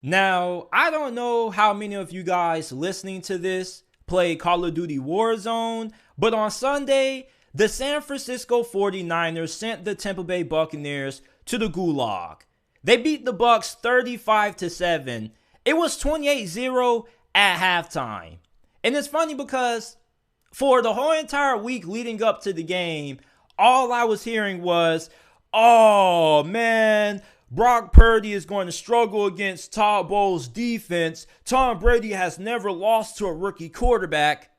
Now, I don't know how many of you guys listening to this play Call of Duty Warzone, but on Sunday, the San Francisco 49ers sent the Tampa Bay Buccaneers to the gulag. They beat the Bucs 35-7. It was 28-0 at halftime. And it's funny because for the whole entire week leading up to the game, all I was hearing was, oh man, Brock Purdy is going to struggle against Todd Bowles' defense. Tom Brady has never lost to a rookie quarterback.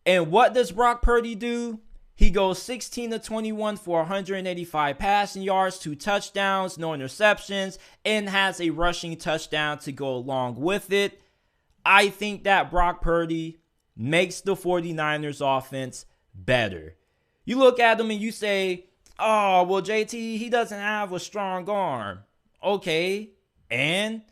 And what does Brock Purdy do? He goes 16-21 for 185 passing yards, 2 touchdowns, no interceptions, and has a rushing touchdown to go along with it. I think that Brock Purdy makes the 49ers offense better. You look at him and you say, oh, well, JT, he doesn't have a strong arm. Okay. And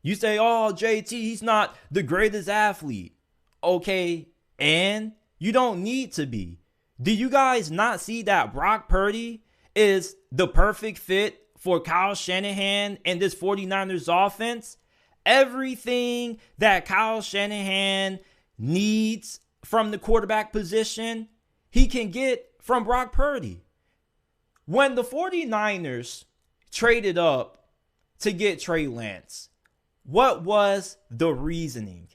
you say, oh, JT, he's not the greatest athlete. Okay. And you don't need to be. Do you guys not see that Brock Purdy is the perfect fit for Kyle Shanahan and this 49ers offense? Everything that Kyle Shanahan needs from the quarterback position, he can get from Brock Purdy. When the 49ers traded up to get Trey Lance, what was the reasoning?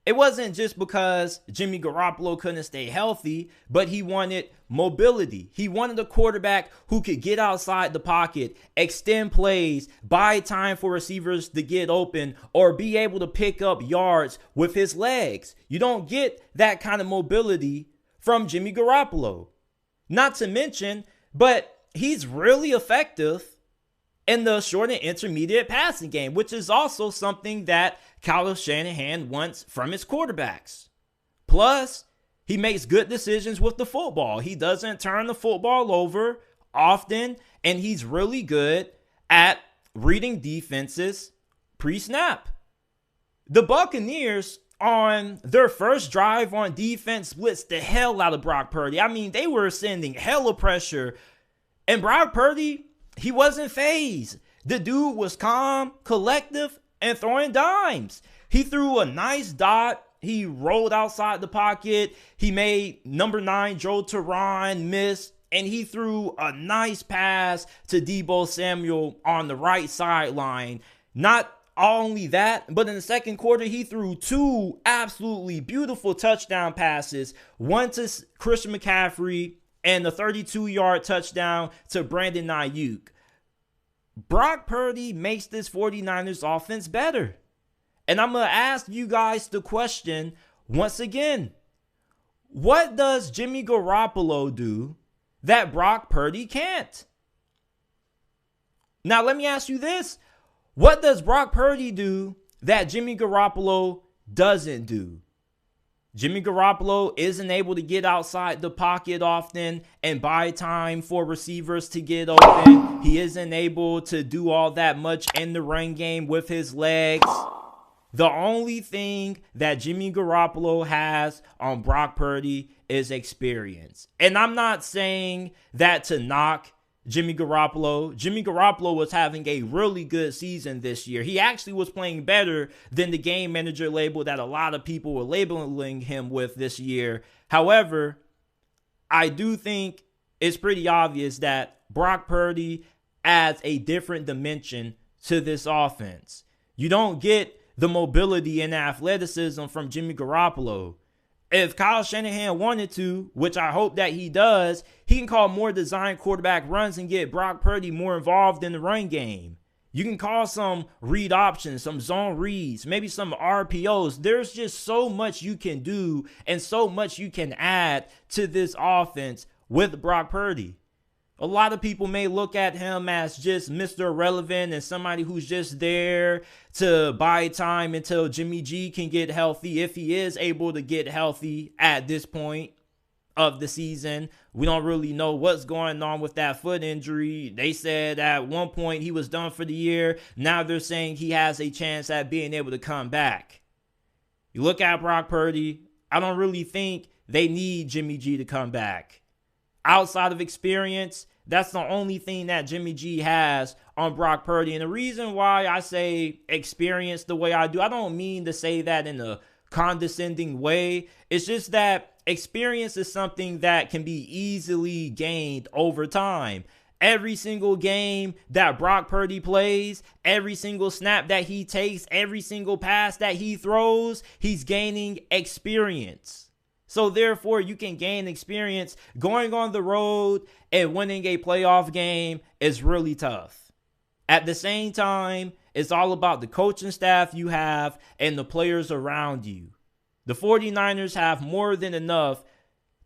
It wasn't just because Jimmy Garoppolo couldn't stay healthy, but he wanted mobility. He wanted a quarterback who could get outside the pocket, extend plays, buy time for receivers to get open, or be able to pick up yards with his legs. You don't get that kind of mobility from Jimmy Garoppolo. Not to mention, but he's really effective in the short and intermediate passing game, which is also something that Kyle Shanahan wants from his quarterbacks. Plus, he makes good decisions with the football. He doesn't turn the football over often, and he's really good at reading defenses pre-snap. The Buccaneers, on their first drive on defense, blitzed the hell out of Brock Purdy. I mean, they were sending hella pressure, and Brock Purdy, he wasn't fazed. The dude was calm, collective, and throwing dimes. He threw a nice dot. He rolled outside the pocket. He made number 9 Joe Teron miss. And he threw a nice pass to Deebo Samuel on the right sideline. Not only that, but in the second quarter, he threw 2 absolutely beautiful touchdown passes. One to Christian McCaffrey and a 32-yard touchdown to Brandon Ayuk. Brock Purdy makes this 49ers offense better. And I'm going to ask you guys the question once again. What does Jimmy Garoppolo do that Brock Purdy can't? Now, let me ask you this. What does Brock Purdy do that Jimmy Garoppolo doesn't do? Jimmy Garoppolo isn't able to get outside the pocket often and buy time for receivers to get open. He isn't able to do all that much in the run game with his legs. The only thing that Jimmy Garoppolo has on Brock Purdy is experience. And I'm not saying that to knock Jimmy Garoppolo. Jimmy Garoppolo was having a really good season this year. He actually was playing better than the game manager label that a lot of people were labeling him with this year. However, I do think it's pretty obvious that Brock Purdy adds a different dimension to this offense. You don't get the mobility and athleticism from Jimmy Garoppolo. If Kyle Shanahan wanted to, which I hope that he does, he can call more design quarterback runs and get Brock Purdy more involved in the run game. You can call some read options, some zone reads, maybe some RPOs. There's just so much you can do and so much you can add to this offense with Brock Purdy. A lot of people may look at him as just Mr. Irrelevant and somebody who's just there to buy time until Jimmy G can get healthy, if he is able to get healthy at this point of the season. We don't really know what's going on with that foot injury. They said at one point he was done for the year. Now they're saying he has a chance at being able to come back. You look at Brock Purdy, I don't really think they need Jimmy G to come back. outside of experience, that's the only thing that Jimmy G has on Brock Purdy. And the reason why I say experience the way I do, I don't mean to say that in a condescending way. It's just that experience is something that can be easily gained over time. Every single game that Brock Purdy plays, every single snap that he takes, every single pass that he throws, he's gaining experience. So therefore, you can gain experience. Going on the road and winning a playoff game is really tough. At the same time, it's all about the coaching staff you have and the players around you. The 49ers have more than enough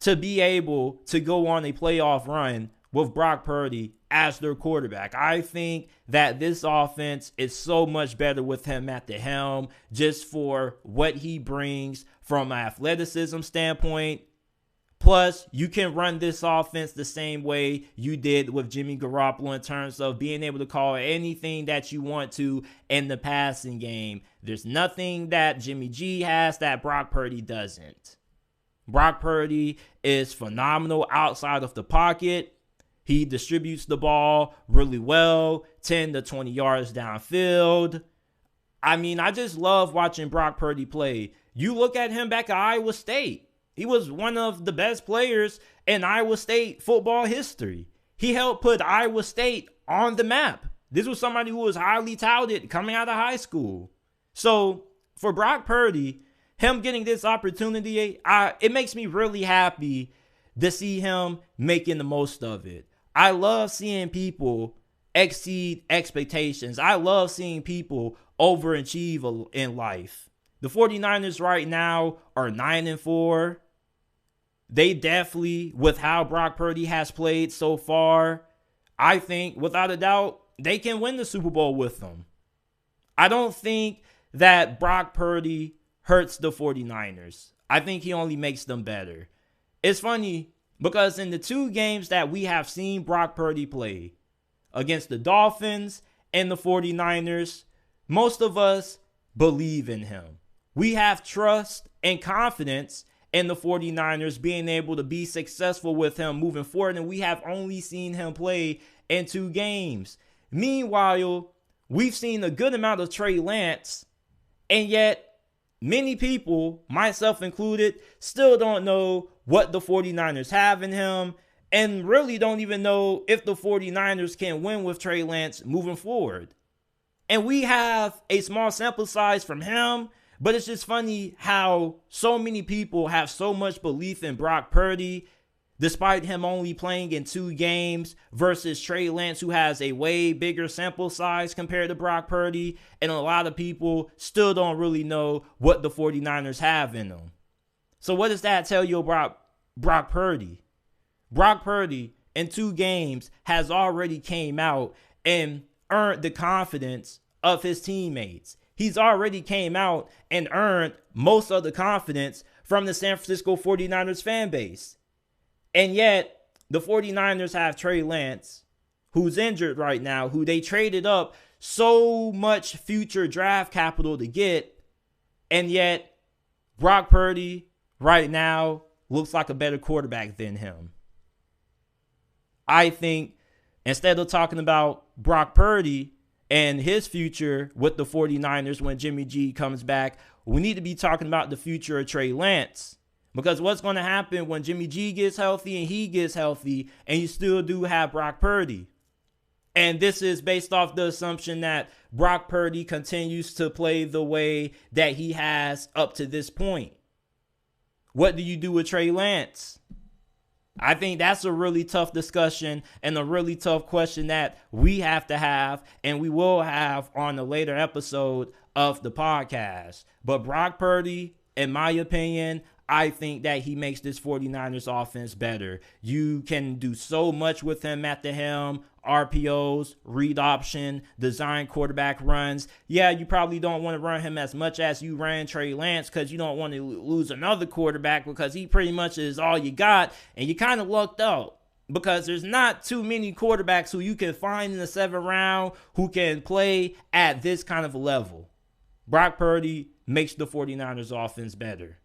to be able to go on a playoff run with Brock Purdy as their quarterback. I think that this offense is so much better with him at the helm, just for what he brings from an athleticism standpoint. Plus, you can run this offense the same way you did with Jimmy Garoppolo in terms of being able to call anything that you want to in the passing game. There's nothing that Jimmy G has that Brock Purdy doesn't. Brock Purdy is phenomenal outside of the pocket. He distributes the ball really well, 10 to 20 yards downfield. I mean, I just love watching Brock Purdy play. You look at him back at Iowa State. He was one of the best players in Iowa State football history. He helped put Iowa State on the map. This was somebody who was highly touted coming out of high school. So for Brock Purdy, him getting this opportunity, it makes me really happy to see him making the most of it. I love seeing people exceed expectations. I love seeing people overachieve in life. The 49ers right now are 9-4. They definitely, with how Brock Purdy has played so far, I think without a doubt, they can win the Super Bowl with them. I don't think that Brock Purdy hurts the 49ers. I think he only makes them better. It's funny because in the two games that we have seen Brock Purdy play, against the Dolphins and the 49ers, most of us believe in him. We have trust and confidence in the 49ers being able to be successful with him moving forward, and we have only seen him play in two games. Meanwhile, we've seen a good amount of Trey Lance, and yet many people, myself included, still don't know what the 49ers have in him and really don't even know if the 49ers can win with Trey Lance moving forward. And we have a small sample size from him, but it's just funny how so many people have so much belief in Brock Purdy, despite him only playing in two games versus Trey Lance, who has a way bigger sample size compared to Brock Purdy. And a lot of people still don't really know what the 49ers have in them. So what does that tell you about Brock Purdy? Brock Purdy in two games has already came out and earned the confidence of his teammates. He's already came out and earned most of the confidence from the San Francisco 49ers fan base. And yet, the 49ers have Trey Lance, who's injured right now, who they traded up so much future draft capital to get. And yet, Brock Purdy right now looks like a better quarterback than him. I think instead of talking about Brock Purdy and his future with the 49ers when Jimmy G comes back, we need to be talking about the future of Trey Lance. Because what's going to happen when Jimmy G gets healthy and he gets healthy and you still do have Brock Purdy? And this is based off the assumption that Brock Purdy continues to play the way that he has up to this point. What do you do with Trey Lance? I think that's a really tough discussion and a really tough question that we have to have and we will have on a later episode of the podcast. But Brock Purdy, in my opinion, I think that he makes this 49ers offense better. You can do so much with him at the helm. RPOs, read option, design quarterback runs. Yeah, you probably don't want to run him as much as you ran Trey Lance because you don't want to lose another quarterback because he pretty much is all you got. And you kind of lucked out because there's not too many quarterbacks who you can find in the 7th round who can play at this kind of a level. Brock Purdy makes the 49ers offense better.